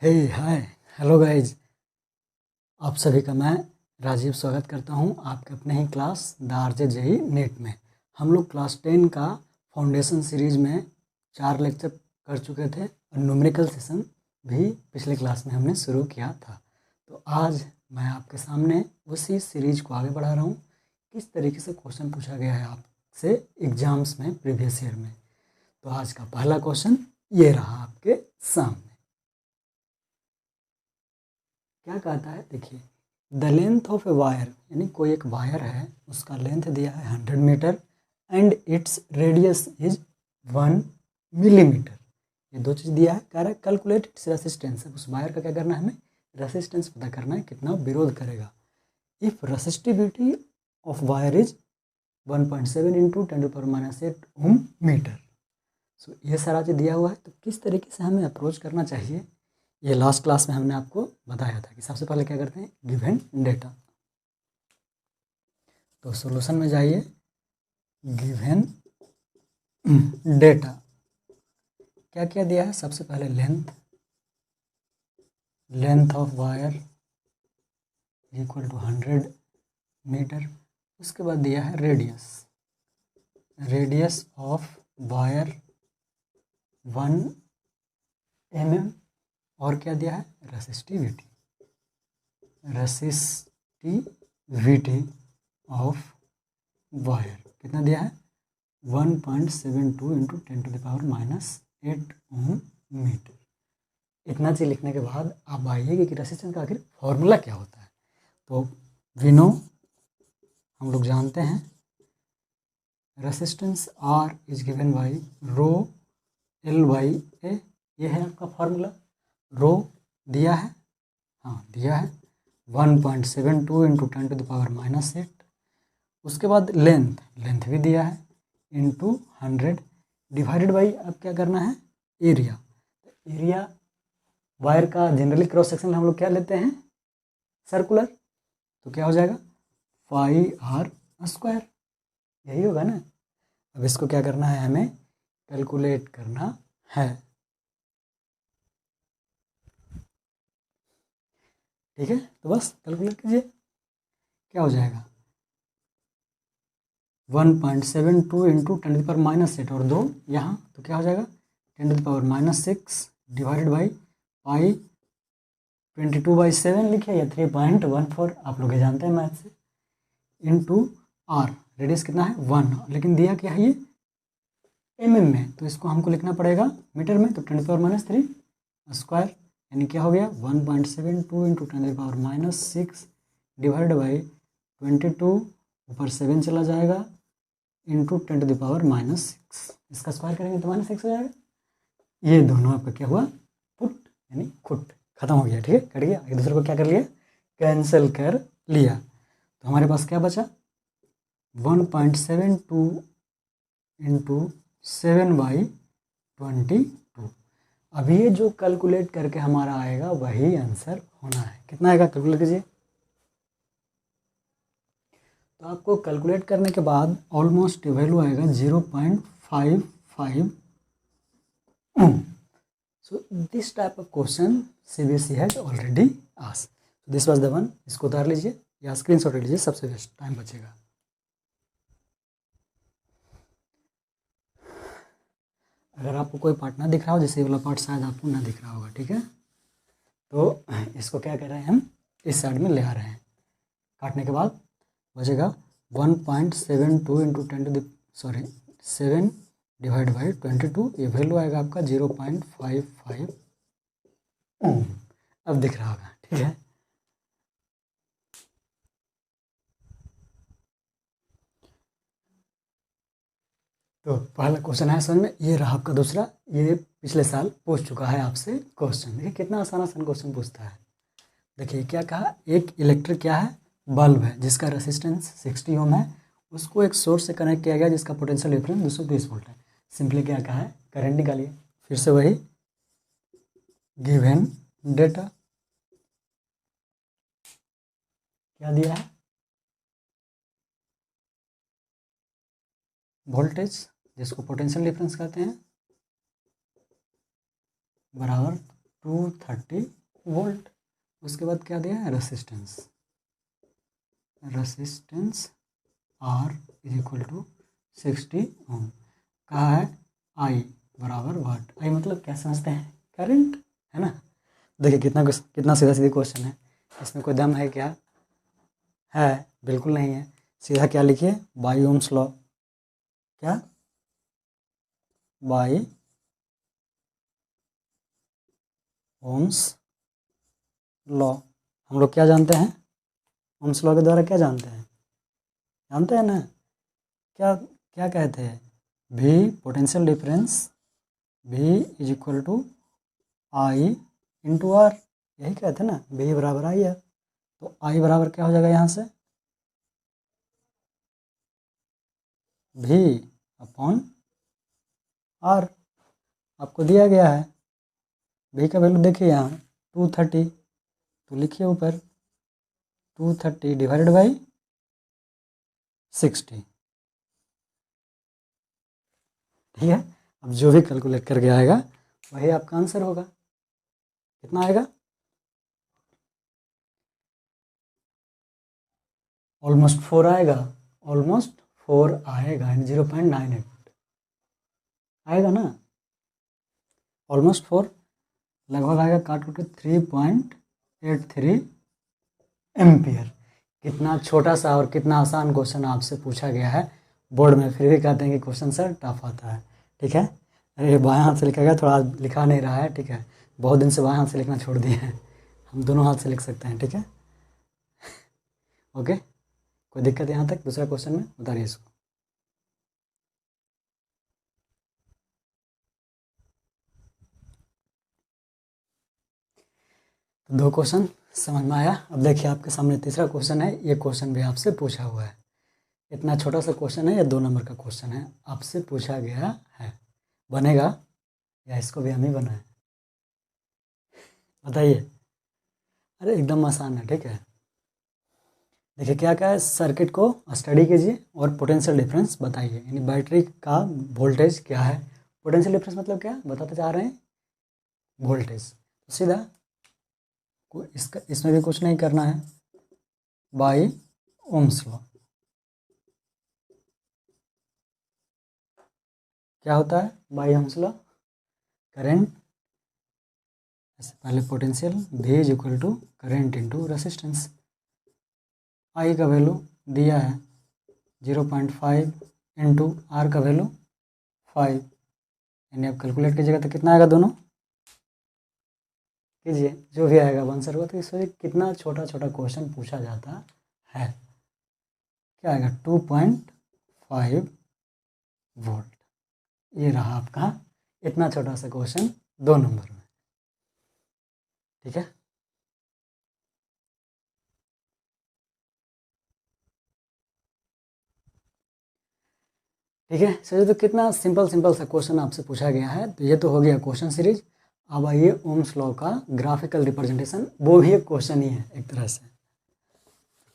हे hi hello guys, आप सभी का मैं राजीव स्वागत करता हूं आपके अपने ही class the RJ JE net में। हम लोग क्लास 10 का फाउंडेशन सीरीज में 4 लेक्चर कर चुके थे और न्यूमेरिकल सेशन भी पिछले क्लास में हमने शुरू किया था। तो आज मैं आपके सामने उसी सीरीज को आगे बढ़ा रहा हूं। किस तरीके से क्वेश्चन पूछा गया है आपसे एग्जाम्स में प्रीवियस ईयर में। तो आज का पहला क्वेश्चन ये रहा आपके सामने। क्या कहता है, देखिए, the length of a wire, यानी कोई एक वायर है, उसका लेंथ दिया है 100 metre and its radius is 1 millimetre. ये दो चीज़ दिया है, कह रहा है कैलकुलेट इट्स रेसिस्टेंस। उस वायर का क्या करना है, हमें रेसिस्टेंस पता करना है, कितना विरोध करेगा। If resistivity of wire is 1.7 into 10⁻⁸ ohm metre. So ये सारा चीज़ दिया हुआ है, तो किस तरीके से हमें अप्रोच करना चाहिए, ये लास्ट क्लास में हमने आपको बताया था कि सबसे पहले क्या करते हैं, गिवन डेटा। तो सॉल्यूशन में जाइए, गिवन डेटा क्या क्या दिया है। सबसे पहले length of wire equal to 100 metre. उसके बाद दिया है रेडियस ऑफ वायर 1 mm। और क्या दिया है, रेसिस्टिविटी ऑफ वायर कितना दिया है, 1.72 इंटू 10⁻⁸ ओम मीटर। इतना चीज लिखने के बाद आप आइए कि रेसिस्टेंस का आखिर फॉर्मूला क्या होता है। तो वी नो, हम लोग जानते हैं, resistance R is given by rho L by A. ये है आपका फॉर्मूला। रो दिया है, हाँ दिया है 1.72 इंटू 10⁻⁸। उसके बाद लेंथ भी दिया है इंटू 100 डिवाइडेड बाई, अब क्या करना है, एरिया। एरिया वायर का जनरली क्रॉस सेक्शन हम लोग क्या लेते हैं, सर्कुलर। तो क्या हो जाएगा, पाई आर स्क्वायर, यही होगा ना। अब इसको क्या करना है, हमें कैलकुलेट करना है। ठीक है, तो बस कैलकुलेट कीजिए, क्या हो जाएगा, 1.72 इंटू 10⁻⁸ और 2 यहाँ, तो क्या हो जाएगा 10⁻⁶ डिवाइडेड बाई पाई 22/7 लिखिए या 3.14, आप लोग ये जानते हैं मैथ से, इंटू आर, रेडियस कितना है 1, लेकिन दिया क्या है ये mm में, तो इसको हमको लिखना पड़ेगा मीटर में। तो 10⁻³ स्क्वायर, यानी क्या हो गया 1.72 इंटू 10⁻⁶ डिवाइड बाई 22, ऊपर 7 चला जाएगा, इंटू 10⁻⁻6। इसका स्क्वायर करेंगे तो -6 हो जाएगा। ये दोनों आपका क्या हुआ, पुट यानी खुट, खत्म हो गया। ठीक है, कट गया, एक दूसरे को क्या कर लिया, कैंसिल कर लिया। तो हमारे पास क्या बचा, 1.72 इंटू 7/22। अब ये जो कैलकुलेट करके हमारा आएगा वही आंसर होना है। कितना आएगा, कैलकुलेट कीजिए। तो आपको कैलकुलेट करने के बाद ऑलमोस्ट वैल्यू आएगा 0.55 ohm. So this type of question CBSE has already asked. This was the one. इसको उतार लीजिए या स्क्रीनशॉट ले लीजिए, सबसे बेस्ट, टाइम बचेगा। अगर आपको कोई पार्ट ना दिख रहा हो, जैसे ये वाला पार्ट शायद आपको ना दिख रहा होगा, ठीक है, तो इसको क्या कर रहे हैं, हम इस साइड में ले आ रहे हैं। काटने के बाद बचेगा 1.72 इंटू 7 डिवाइड बाई 22। ये वैल्यू आएगा आपका 0.55 ओम। अब दिख रहा होगा, ठीक है। तो पहला क्वेश्चन है समझ में, ये रहा आपका दूसरा। ये पिछले साल पूछ चुका है आपसे क्वेश्चन। देखिए कितना आसान क्वेश्चन पूछता है। देखिए क्या कहा, एक इलेक्ट्रिक क्या है, बल्ब है, जिसका रेसिस्टेंस 60 ओम है। उसको एक सोर्स से कनेक्ट किया गया जिसका पोटेंशियल डिफरेंस 220 वोल्ट है। सिंपली क्या कहा है, करंट निकालिए। फिर से वही गिवन डेटा, क्या दिया है, वोल्टेज जिसको पोटेंशियल डिफरेंस कहते हैं, बराबर 230 वोल्ट। उसके बाद क्या दिया है, resistance R is equal to 60 ohm. कहा है आई बराबर वाट। आई मतलब क्या समझते हैं, करंट, है ना। देखिए कितना सीधा सीधा क्वेश्चन है, इसमें कोई दम है क्या, है बिल्कुल नहीं है। सीधा क्या लिखिए, बाय ओम्स लॉ। क्या, बाय ओम्स लॉ। हम लोग क्या जानते हैं, ओम्स लॉ के द्वारा क्या जानते हैं ना, क्या क्या कहते हैं, V potential difference, V is equal to I into R, यही कहते हैं ना, V बराबर आई है। तो आई बराबर क्या हो जाएगा यहाँ से, V अपॉन आर। आपको दिया गया है V का वैल्यू, देखिए यहाँ 230, तो लिखिए ऊपर 230 डिवाइडेड बाई 60, ठीक है। अब जो भी कैलकुलेट करके आएगा वही आपका आंसर होगा। कितना आएगा, ऑलमोस्ट 4 आएगा, ऑलमोस्ट 4 आएगा, यानी 0.98 आएगा ना, ऑलमोस्ट 4 लगभग आएगा, काट के 3.83 एम्पियर। कितना छोटा सा और कितना आसान क्वेश्चन आपसे पूछा गया है बोर्ड में, फिर भी कहते हैं कि क्वेश्चन सर टफ आता है, ठीक है। अरे बाएं हाथ से लिखा गया, थोड़ा लिखा नहीं रहा है, ठीक है। बहुत दिन से बाएं हाथ से लिखना छोड़ दिए हैं, हम दोनों हाथ से लिख सकते हैं, ठीक है। ओके, कोई दिक्कत यहाँ तक, दूसरा क्वेश्चन में उतारिए इसको। तो 2 क्वेश्चन समझ में आया। अब देखिए आपके सामने तीसरा क्वेश्चन है, ये क्वेश्चन भी आपसे पूछा हुआ है। इतना छोटा सा क्वेश्चन है, या 2 नंबर का क्वेश्चन है, आपसे पूछा गया है। बनेगा या इसको भी हम ही बनाएं, बताइए। अरे एकदम आसान है, ठीक है। देखिए क्या क्या है, सर्किट को स्टडी कीजिए और पोटेंशियल डिफरेंस बताइए, यानी बैटरी का वोल्टेज क्या है। पोटेंशियल डिफरेंस मतलब क्या बताते जा रहे हैं, वोल्टेज। तो सीधा इसका, इसमें भी कुछ नहीं करना है, बाय ओम्स लॉ। क्या होता है बाय ओम्स लॉ, करेंट, ऐसे पहले potential, V is equal to current into resistance. I का वैल्यू दिया है 0.5 इंटू आर का वैल्यू 5, यानी आप कैलकुलेट कीजिएगा तो कितना आएगा, दोनों कीजिए, जो भी आएगा आंसर होगा। तो इस वजह कितना छोटा छोटा क्वेश्चन पूछा जाता है। क्या आएगा, 2.5 वोल्ट। ये रहा आपका इतना छोटा सा क्वेश्चन 2 नंबर में, ठीक है। ठीक है, चलिए, तो कितना सिंपल सिंपल सा क्वेश्चन आपसे पूछा गया है। तो ये तो हो गया क्वेश्चन सीरीज। अब आइए ओम्स लॉ का ग्राफिकल रिप्रेजेंटेशन, वो भी एक क्वेश्चन ही है एक तरह से,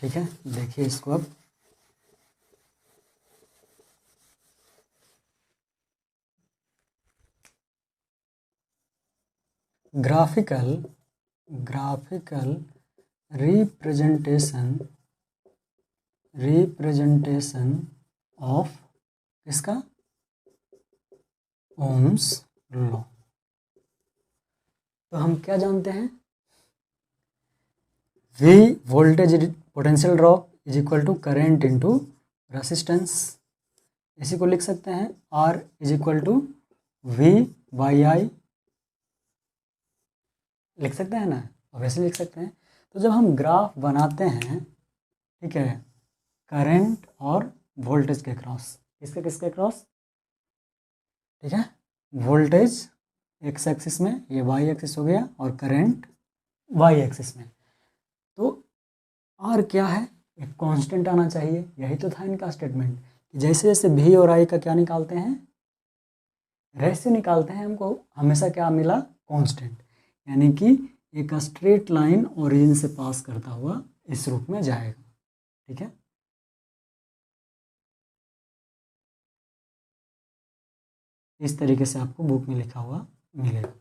ठीक है। देखिए इसको अब, ग्राफिकल रिप्रेजेंटेशन ऑफ किसका, ओम्स लॉ। तो हम क्या जानते हैं, V voltage potential drop is equal to current into resistance. इसी को लिख सकते हैं R is equal to V by I, लिख सकते हैं ना, वैसे लिख सकते हैं। तो जब हम ग्राफ बनाते हैं, ठीक है, करंट और वोल्टेज के क्रॉस, किसके किसके क्रॉस, ठीक है, वोल्टेज एक्स एक्सिस में, ये वाई एक्सिस हो गया, और करंट वाई एक्सिस में। तो आर क्या है, एक कांस्टेंट आना चाहिए, यही तो था इनका स्टेटमेंट। जैसे जैसे भी और आई का क्या निकालते हैं, रेशियो निकालते हैं, हमको हमेशा क्या मिला, कांस्टेंट, यानी कि एक स्ट्रेट लाइन ओरिजिन से पास करता हुआ इस रूप में जाएगा, ठीक है। इस तरीके से आपको बुक में लिखा हुआ मिलेगा।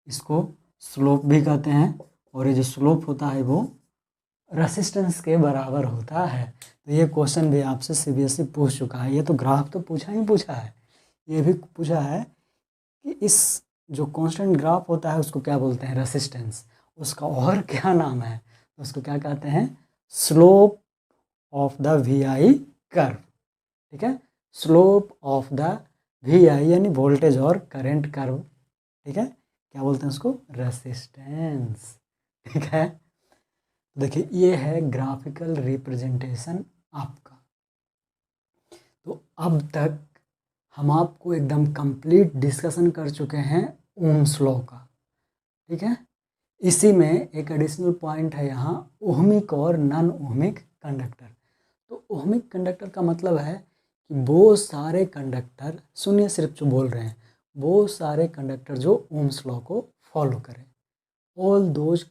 इसको स्लोप भी कहते हैं, और ये जो स्लोप होता है वो रेसिस्टेंस के बराबर होता है। तो ये क्वेश्चन भी आपसे सीबीएसई पूछ चुका है। ये तो ग्राफ तो पूछा ही पूछा है, ये भी पूछा है कि इस जो कांस्टेंट ग्राफ होता है उसको क्या बोलते हैं, रेसिस्टेंस। उसका और क्या नाम है, उसको क्या कहते हैं, slope of the V I curve. ठीक है, slope of the V I यानी वोल्टेज और करंट कर्व। ठीक है, क्या बोलते हैं उसको, रेसिस्टेंस। ठीक है, देखिए ये है ग्राफिकल रिप्रेजेंटेशन आपका। तो अब तक हम आपको एकदम कंप्लीट डिस्कशन कर चुके हैं ओम्स लॉ का। ठीक है, इसी में एक एडिशनल पॉइंट है यहाँ, ओहमिक और नॉन ओहमिक कंडक्टर। तो ओहमिक कंडक्टर का मतलब है कि वो सारे कंडक्टर, सुनिए सिर्फ जो बोल रहे हैं, वो सारे कंडक्टर जो ओम्स लॉ को फॉलो करें। all those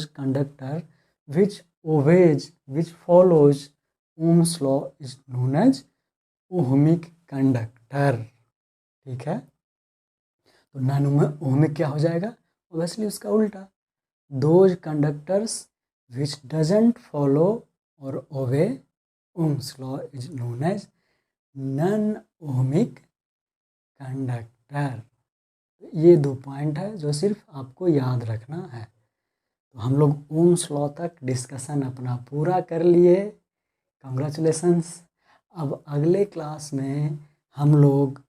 conductor which follows Ohm's law is known as ohmic conductor। ठीक है, तो नॉन ओहमिक क्या हो जाएगा, ऑब्वियसली उसका उल्टा, those conductors which doesn't follow or obey Ohm's law is known as non-ohmic conductor। ये 2 पॉइंट है जो सिर्फ आपको याद रखना है। तो हम लोग ओम्स लॉ तक डिस्कशन अपना पूरा कर लिए, कंग्रेचुलेशंस। अब अगले क्लास में हम लोग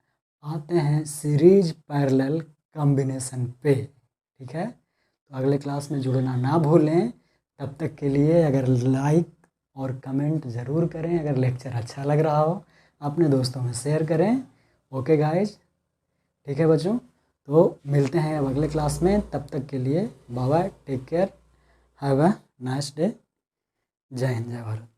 आते हैं सीरीज पैरेलल कॉम्बिनेशन पे। ठीक है, तो अगले क्लास में जुड़ना ना भूलें। तब तक के लिए अगर लाइक और कमेंट ज़रूर करें, अगर लेक्चर अच्छा लग रहा हो अपने दोस्तों में शेयर करें। ओके गाइज, ठीक है बच्चों, तो मिलते हैं अब अगले क्लास में। तब तक के लिए bye bye, take care, have a nice day. Jai Hind, जय भारत।